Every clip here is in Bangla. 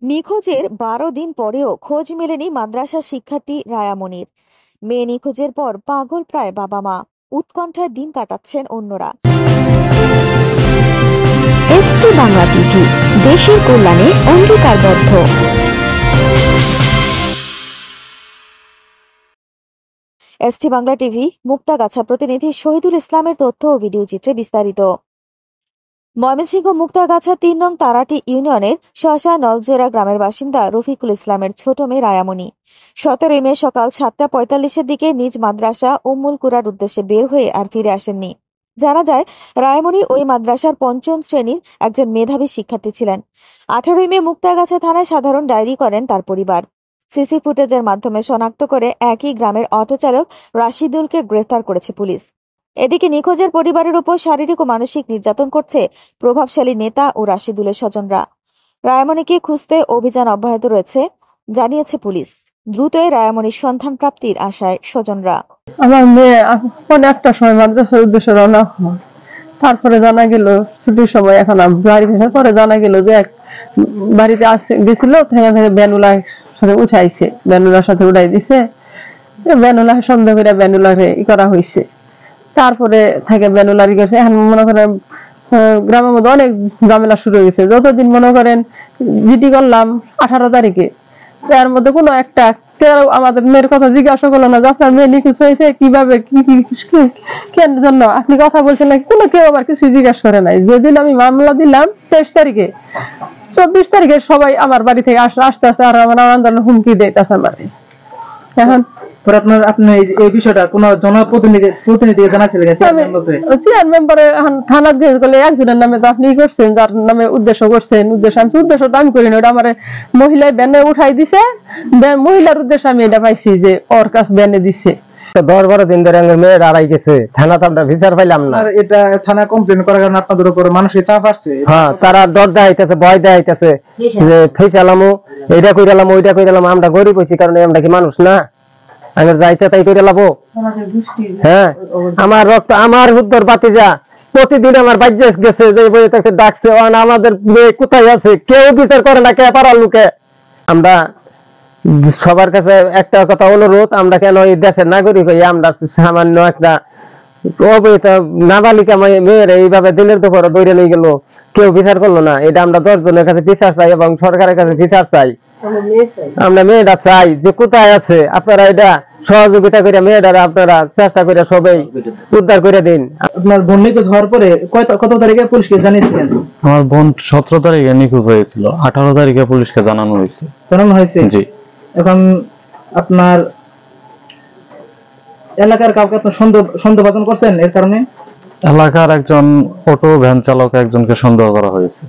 নিখোঁজের ১২ দিন পরেও খোঁজ মেলেনি মাদ্রাসা শিক্ষার্থী রায়ামনির। মেয়ে নিখোঁজের পর পাগল প্রায় বাবা মা, উৎকণ্ঠায় দিন কাটাচ্ছেন অন্যরা। এসটি বাংলা টিভি, দেশের কল্যাণে অঙ্গীকারবদ্ধ। এসটি বাংলা টিভি মুক্তাগাছা প্রতিনিধি শহীদুল ইসলামের তথ্য ও ভিডিও চিত্রে বিস্তারিত। ময়মনসিংহ মুক্তাগাছা ৩ নং তারাটি ইউনিয়নের শশা নলজোড়া গ্রামের বাসিন্দা রফিকুল ইসলামের ছোট মেয়ে রায়ামনি ১৭ মে সকাল ৭টা৪৫-এর দিকে নিজ মাদ্রাসা উম্মুল কুরার উদ্দেশ্যে বের হয়ে আর ফিরে আসেননি। জানা যায়, রায়ামনি ওই মাদ্রাসার ৫ম শ্রেণীর একজন মেধাবী শিক্ষার্থী ছিলেন। ১৮ মে মুক্তাগাছা থানায় সাধারণ ডায়েরি করেন তার পরিবার। সিসি ফুটেজের মাধ্যমে শনাক্ত করে একই গ্রামের অটো চালক রাশিদুলকে গ্রেফতার করেছে পুলিশ। এদিকে নিখোঁজের পরিবারের উপর শারীরিক ও মানসিক নির্যাতন করছে প্রভাবশালী নেতা ও রাশিদুলের স্বজনরা। রায়ামনিকে খুঁজতে অভিযান অব্যাহত রয়েছে, জানিয়েছে পুলিশ। দ্রুতই রায়ামনির সন্ধান প্রাপ্তির আশায় স্বজনরা। আমার মেয়ে একটা সময় মাদ্রাসার উদ্দেশ্যে রওনা হয়, তারপরে জানা গেল ছুটির সময় এখন বাড়ি ফেরার পরে জানা গেল যে এক বাড়িতে গেছিল, বেনুলার সাথে উঠাইছে, বেনুলার সাথে উঠাই দিছে, বেনুলা সন্দেহ করে বেনুলারে করা হয়েছে। তারপরে থেকে বেনুলারি করছে। এখন মনে করেন গ্রামের মধ্যে অনেক ঝামেলা শুরু হয়েছে। যতদিন মনে করেন জিডি করলাম 18 তারিখে, এর মধ্যে কোনো একটা কেউ আমাদের মেয়ের কথা জিজ্ঞাসা করলো না যে আপনার মেয়ে নিখোঁজ হয়েছে কিভাবে, কেন জন্য আপনি কথা বলছেন নাকি, কোনো কেউ আবার কিছু জিজ্ঞাসা করে নাই। যেদিন আমি মামলা দিলাম 23 তারিখে, 24 তারিখে সবাই আমার বাড়ি থেকে আসতে আসতে আর আমার আন্দোলন হুমকি দিতেছে আমার। এখন আপনি এই বিষয়টা কোন জনপ্রতিনিধি জানাছিলেন? চেয়ারম্যান মেম্বারে থানা দিয়ে গেলে একজনের নামে তো আপনি করছেন, যার নামে উদ্দেশ্য করছেন, উদ্দেশ্যটা আমি করিনি, ওটা আমার মহিলায় ব্যানে উঠাই দিছে। মহিলার উদ্দেশ্যে আমি এটা পাইছি যে ওর কাছ ব্যানে দিচ্ছে। 10-12 দিন ধরে মেয়ের আড়াই গেছে, থানা তো আমরা বিচার পাইলাম না। এটা থানা কমপ্লেন করার কারণে আপনাদের উপর মানসিক চাপ আসছে। হ্যাঁ, তারা ডর দেখাইতেছে, ভয় দেখাইতেছে যে ফেসালামো, এইটা কইরালাম, ওইটা কইরালাম। আমরা গরিব হইছি কারণে আমরা কি মানুষ না? আমি যাইতে তাই করে লাভ? হ্যাঁ, আমার রক্ত, আমার উত্তর বাতিজা প্রতিদিন আমার বাজ্যে গেছে, যে বই ডাকছে, আমাদের মেয়ে কোথায় আছে কেউ বিচার করে না, কে পাড়ার লোকে। আমরা সবার কাছে একটা কথা অনুরোধ, আমরা কেন এই দেশের নাগরিক হই, আমরা সামান্য একটা অবৈধ নাবালিকা মেয়ের এইভাবে দিনের দুপুরে দৌড়ে নিয়ে গেল, কেউ বিচার করলো না। এটা আমরা 10 জনের কাছে বিচার চাই এবং সরকারের কাছে বিচার চাই। আমরা মেয়েটা চাই যে কোথায় আছে, আপনারা এটা সহযোগিতা করে মেয়েটারা আপনারা চেষ্টা করে সবাই উদ্ধার করে দিন। আপনার বোন নিখোঁজ হওয়ার পরে কত তারিখে পুলিশকে জানিয়েছিলেন? আমার বোন 17 তারিখে নিখোঁজ হয়েছিল, 18 তারিখে পুলিশকে জানানো হয়েছে। জি। এখন আপনার এলাকার কাউকে আপনি সন্দেহভাজন করছেন এর কারণে? এলাকার একজন অটো ভ্যান চালক একজনকে সন্দেহ করা হয়েছে।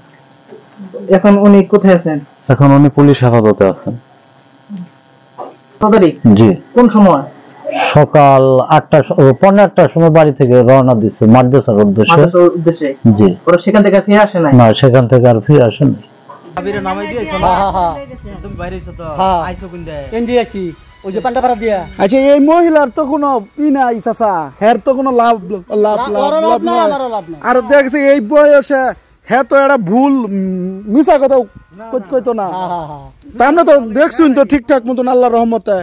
এখন উনি কোথায় আছেন? এখন উনি পুলিশ হেফাজতে আছেন। জি। কোন সময়? সকাল 8টার সময় বাড়ি থেকে রওনা দিচ্ছে মাদ্রাসার উদ্দেশ্যে। জি। ওরা সেখান থেকে ফিরে আসে নাই? না, সেখান থেকে আর ফিরে আসে নাই। আচ্ছা, এই মহিলার তো কোনো নাই চাচা, হের তো কোনো লাভ আর দেখছি এই বয়সে হ্যাঁ তো একটা ভুল মিশা কথা কইতো না। আমরা তো দেখছুন তো ঠিকঠাক মতন আল্লাহর রহমতে।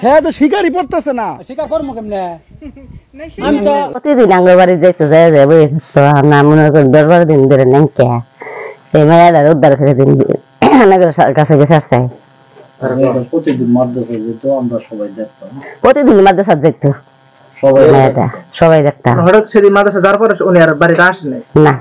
হ্যাঁ তো শিকারই পড়তেছে না। প্রতিদিন আঙ্গুর বাড়ি যাইতে যাবো না, মনে করেন 10-12 দিন ধরে নেমকে এই মায়েরা উদ্ধার করে দিন কাছে বিচার চাই। প্রতিদিন মাদ্রাসা যেত, আমরা সবাই দেখতাম, প্রতিদিন মাদ্রাসা যেত, সবাই দেখতাম। হঠাৎ সেদিন মাদ্রাসা যাওয়ার পরে উনি আর বাড়িতে আসেন না?